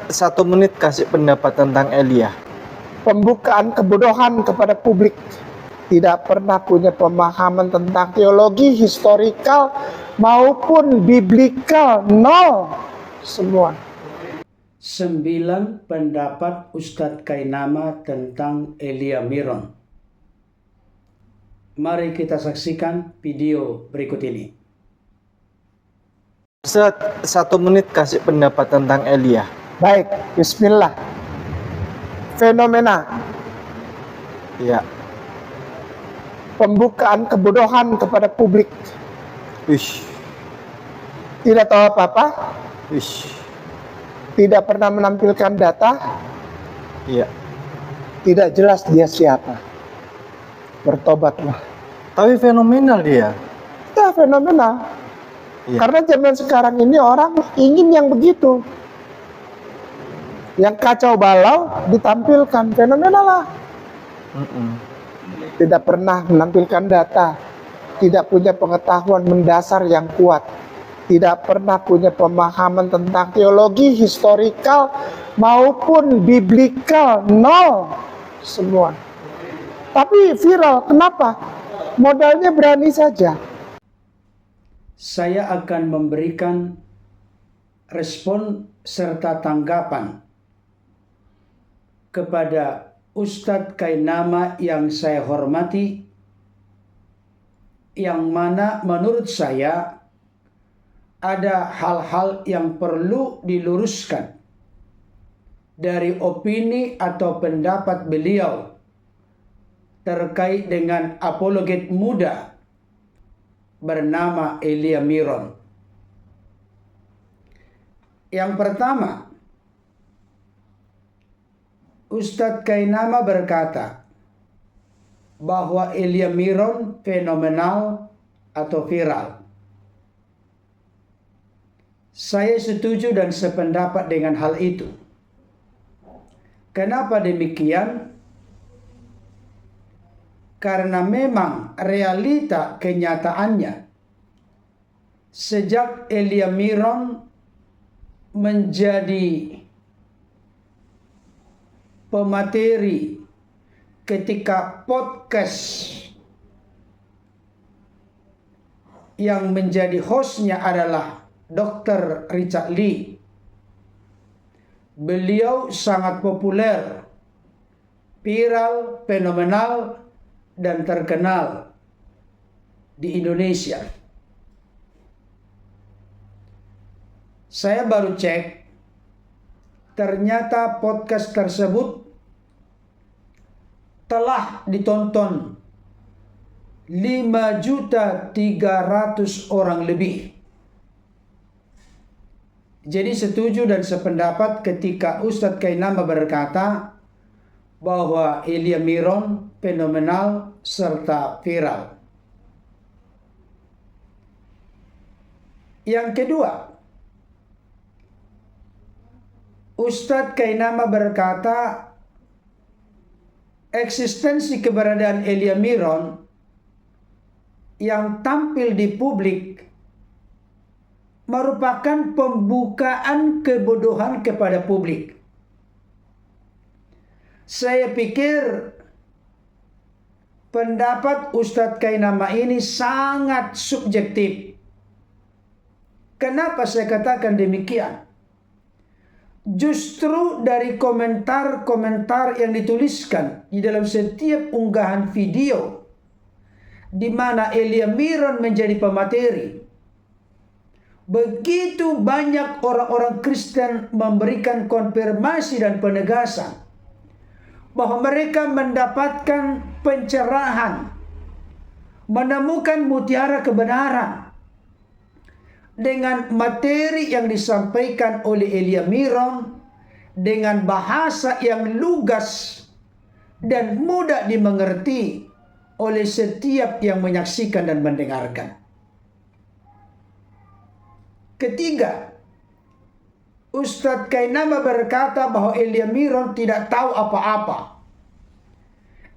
Satu menit kasih pendapat tentang Elia. Pembukaan kebodohan kepada publik, tidak pernah punya pemahaman tentang teologi, historikal maupun biblikal, nol semua. 9 pendapat Ustadz Kainama tentang Elia Miron. Mari kita saksikan video berikut ini. Satu menit kasih pendapat tentang Elia. Baik, bismillah. Fenomena. Ya. Pembukaan kebodohan kepada publik. Wish. Tidak tahu apa-apa. Wish. Tidak pernah menampilkan data. Iya. Tidak jelas dia siapa. Bertobatlah. Tapi fenomenal dia. Ya, fenomenal. Iya. Karena zaman sekarang ini orang ingin yang begitu. Yang kacau balau ditampilkan, fenomenal lah. Tidak pernah menampilkan data. Tidak punya pengetahuan mendasar yang kuat. Tidak pernah punya pemahaman tentang teologi, historikal maupun biblikal, nol semua. Tapi viral, kenapa? Modalnya berani saja. Saya akan memberikan respon serta tanggapan kepada Ustadz Kainama yang saya hormati, yang mana menurut saya ada hal-hal yang perlu diluruskan dari opini atau pendapat beliau terkait dengan apologet muda bernama Elia Miron. Yang pertama, Ustadz Kainama berkata bahwa Elia Miron fenomenal atau viral. Saya setuju dan sependapat dengan hal itu. Kenapa demikian? Karena memang realita kenyataannya sejak Elia Miron menjadi pemateri ketika podcast yang menjadi hostnya adalah Dr. Richard Lee. Beliau sangat populer, viral, fenomenal, dan terkenal di Indonesia. Saya baru cek, ternyata podcast tersebut telah ditonton 5.300.000 orang lebih. Jadi setuju dan sependapat ketika Ustadz Kainama berkata bahwa Elia Miron fenomenal serta viral. Yang kedua, Ustadz Kainama berkata eksistensi keberadaan Elia Miron yang tampil di publik merupakan pembukaan kebodohan kepada publik. Saya pikir pendapat Ustadz Kainama ini sangat subjektif. Kenapa saya katakan demikian? Justru dari komentar-komentar yang dituliskan di dalam setiap unggahan video di mana Elia Miron menjadi pemateri, begitu banyak orang-orang Kristen memberikan konfirmasi dan penegasan bahwa mereka mendapatkan pencerahan, menemukan mutiara kebenaran dengan materi yang disampaikan oleh Elia Miron dengan bahasa yang lugas dan mudah dimengerti oleh setiap yang menyaksikan dan mendengarkan. Ketiga, Ustadz Kainama berkata bahwa Elia Miron tidak tahu apa-apa.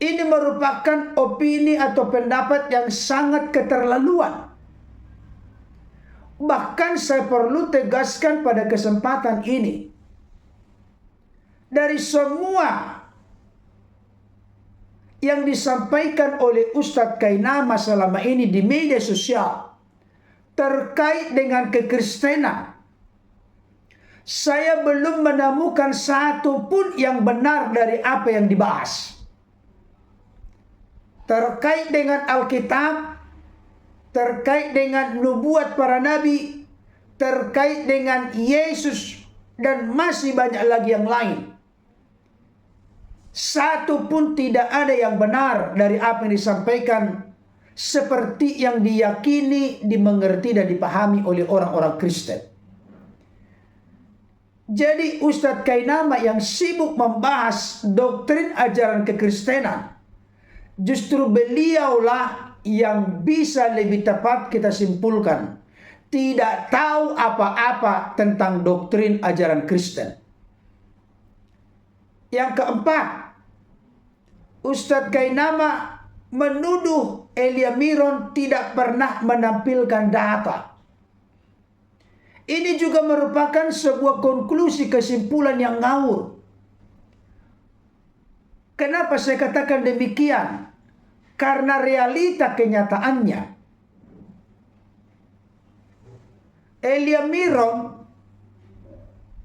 Ini merupakan opini atau pendapat yang sangat keterlaluan. Bahkan saya perlu tegaskan pada kesempatan ini dari semua yang disampaikan oleh Ustadz Kainama selama ini di media sosial terkait dengan kekristenan, saya belum menemukan satu pun yang benar dari apa yang dibahas. Terkait dengan Alkitab, terkait dengan nubuat para nabi, terkait dengan Yesus, dan masih banyak lagi yang lain. Satu pun tidak ada yang benar dari apa yang disampaikan seperti yang diyakini, dimengerti, dan dipahami oleh orang-orang Kristen. Jadi Ustadz Kainama yang sibuk membahas doktrin ajaran kekristenan, justru beliaulah yang bisa lebih tepat kita simpulkan tidak tahu apa-apa tentang doktrin ajaran Kristen. Yang keempat, Ustadz Kainama menuduh Elia Miron tidak pernah menampilkan data. Ini juga merupakan sebuah konklusi kesimpulan yang ngawur. Kenapa saya katakan demikian? Karena realita kenyataannya, Elia Miron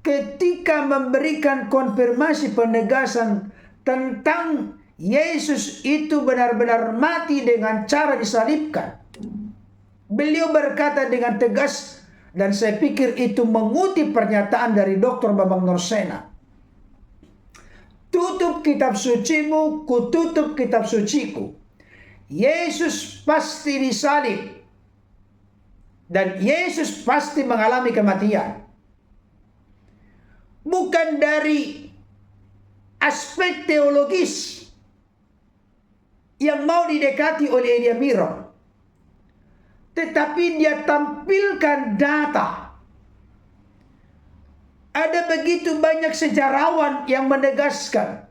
ketika memberikan konfirmasi penegasan tentang Yesus itu benar-benar mati dengan cara disalibkan, beliau berkata dengan tegas, dan saya pikir itu mengutip pernyataan dari Dr. Bambang Nursena, "Tutup kitab sucimu, kututup kitab suciku. Yesus pasti disalib dan Yesus pasti mengalami kematian." Bukan dari aspek teologis yang mau didekati oleh Elia Miron, tetapi dia tampilkan data. Ada begitu banyak sejarawan yang menegaskan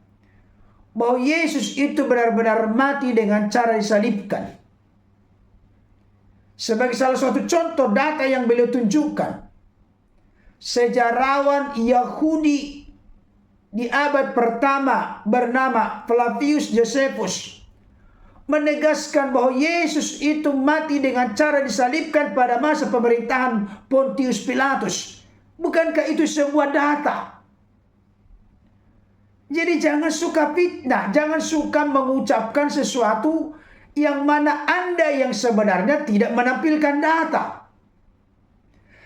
bahwa Yesus itu benar-benar mati dengan cara disalibkan. Sebagai salah satu contoh data yang beliau tunjukkan, sejarawan Yahudi di abad pertama bernama Flavius Josephus menegaskan bahwa Yesus itu mati dengan cara disalibkan pada masa pemerintahan Pontius Pilatus. Bukankah itu sebuah data? Jadi jangan suka fitnah, jangan suka mengucapkan sesuatu yang mana Anda yang sebenarnya tidak menampilkan data.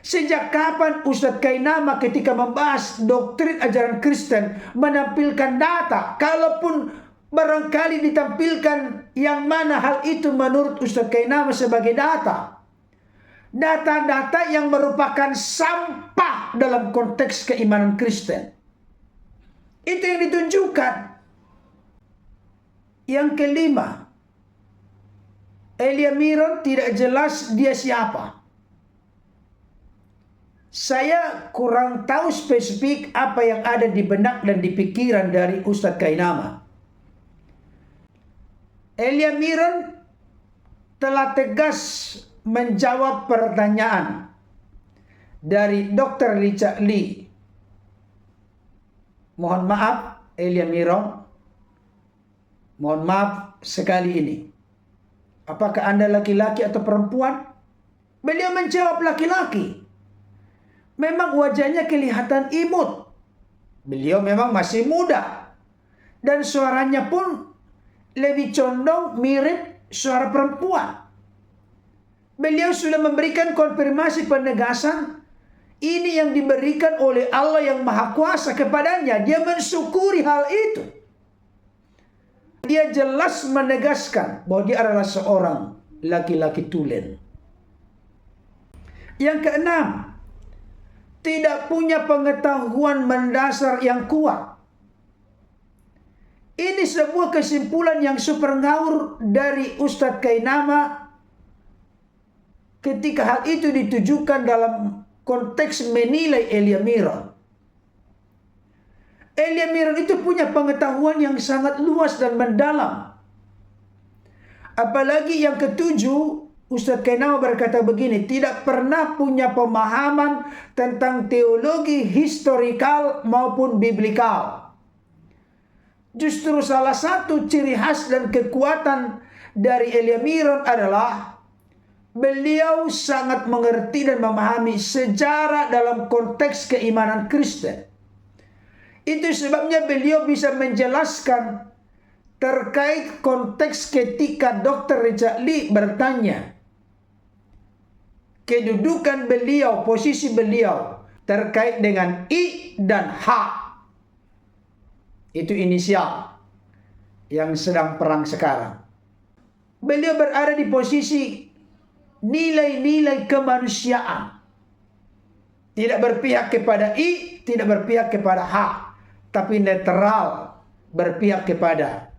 Sejak kapan Ustadz Kainama ketika membahas doktrin ajaran Kristen menampilkan data? Kalaupun barangkali ditampilkan yang mana hal itu menurut Ustadz Kainama sebagai data. Data-data yang merupakan sampah dalam konteks keimanan Kristen. Itu yang ditunjukkan. Yang kelima, Elia Miron tidak jelas dia siapa. Saya kurang tahu spesifik apa yang ada di benak dan di pikiran dari Ustadz Kainama. Elia Miron telah tegas menjawab pertanyaan dari Dr. Richard Lee. Mohon maaf Elia Miron, mohon maaf sekali ini. Apakah Anda laki-laki atau perempuan? Beliau menjawab laki-laki. Memang wajahnya kelihatan imut. Beliau memang masih muda. Dan suaranya pun lebih condong mirip suara perempuan. Beliau sudah memberikan konfirmasi penegasan. Ini yang diberikan oleh Allah yang Maha Kuasa kepadanya. Dia mensyukuri hal itu. Dia jelas menegaskan bahwa dia adalah seorang laki-laki tulen. Yang keenam, tidak punya pengetahuan mendasar yang kuat. Ini sebuah kesimpulan yang super ngawur dari Ustadz Kainama ketika hal itu ditujukan dalam konteks menilai Elia Miron. Elia Miron itu punya pengetahuan yang sangat luas dan mendalam. Apalagi yang ketujuh, Ustadz Kainama berkata begini, tidak pernah punya pemahaman tentang teologi historikal maupun biblikal. Justru salah satu ciri khas dan kekuatan dari Elia Miron adalah beliau sangat mengerti dan memahami sejarah dalam konteks keimanan Kristen. Itu sebabnya beliau bisa menjelaskan terkait konteks ketika Dr. Richard Lee bertanya kedudukan beliau, posisi beliau terkait dengan I dan H. Itu inisial yang sedang perang sekarang. Beliau berada di posisi nilai-nilai kemanusiaan. Tidak berpihak kepada I, tidak berpihak kepada H, tapi netral, berpihak kepada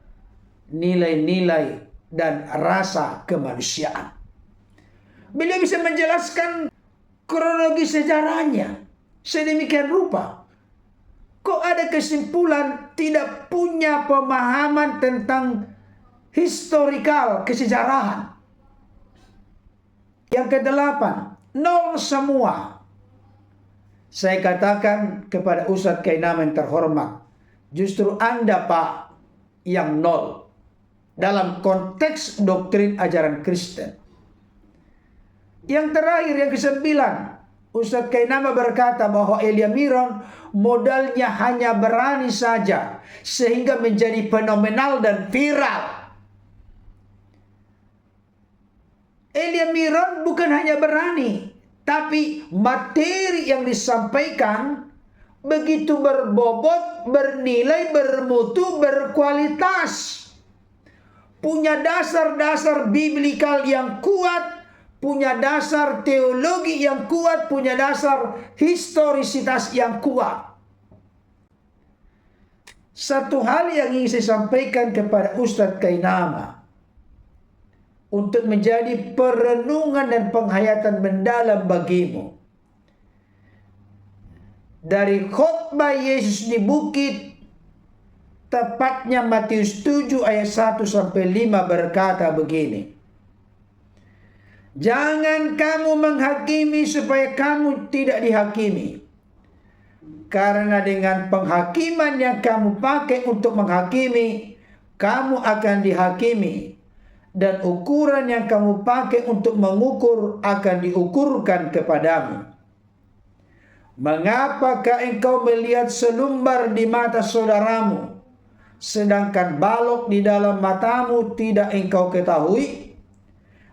nilai-nilai dan rasa kemanusiaan. Beliau bisa menjelaskan kronologi sejarahnya sedemikian rupa. Kok ada kesimpulan tidak punya pemahaman tentang historikal kesejarahan. Yang kedelapan, nol semua. Saya katakan kepada Ustadz Kainama yang terhormat, justru Anda Pak yang nol dalam konteks doktrin ajaran Kristen. Yang terakhir, yang kesembilan, Ustadz Kainama berkata bahwa Elia Miron modalnya hanya berani saja sehingga menjadi fenomenal dan viral. Elia Miron bukan hanya berani, tapi materi yang disampaikan begitu berbobot, bernilai, bermutu, berkualitas. Punya dasar-dasar biblikal yang kuat, punya dasar teologi yang kuat, punya dasar historisitas yang kuat. Satu hal yang ingin saya sampaikan kepada Ustadz Kainama untuk menjadi perenungan dan penghayatan mendalam bagimu. Dari khotbah Yesus di bukit, tepatnya Matius 7 ayat 1 sampai 5 berkata begini. Jangan kamu menghakimi supaya kamu tidak dihakimi. Karena dengan penghakiman yang kamu pakai untuk menghakimi, kamu akan dihakimi. Dan ukuran yang kamu pakai untuk mengukur akan diukurkan kepadamu. Mengapakah engkau melihat selumbar di mata saudaramu, sedangkan balok di dalam matamu tidak engkau ketahui?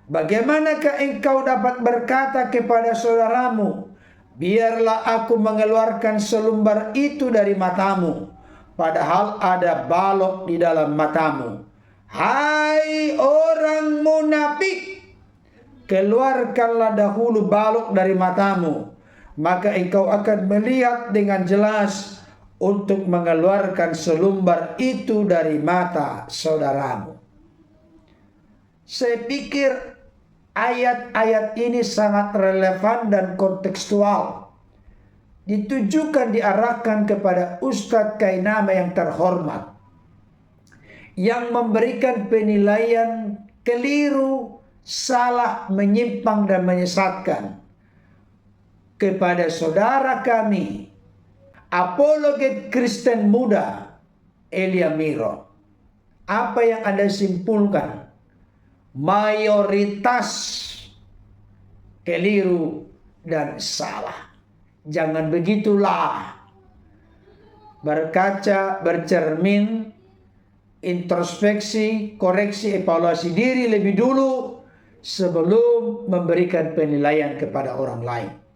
Bagaimanakah engkau dapat berkata kepada saudaramu, biarlah aku mengeluarkan selumbar itu dari matamu, padahal ada balok di dalam matamu? Hai orang munafik, keluarkanlah dahulu balok dari matamu, maka engkau akan melihat dengan jelas untuk mengeluarkan selumbar itu dari mata saudaramu. Saya pikir ayat-ayat ini sangat relevan dan kontekstual. Ditujukan, diarahkan kepada Ustadz Kainama yang terhormat, yang memberikan penilaian keliru, salah, menyimpang dan menyesatkan kepada saudara kami, apologet Kristen muda Elia Miron. Apa yang Anda simpulkan? Mayoritas keliru dan salah. Jangan begitulah. Berkaca, bercermin, introspeksi, koreksi, evaluasi diri lebih dulu sebelum memberikan penilaian kepada orang lain.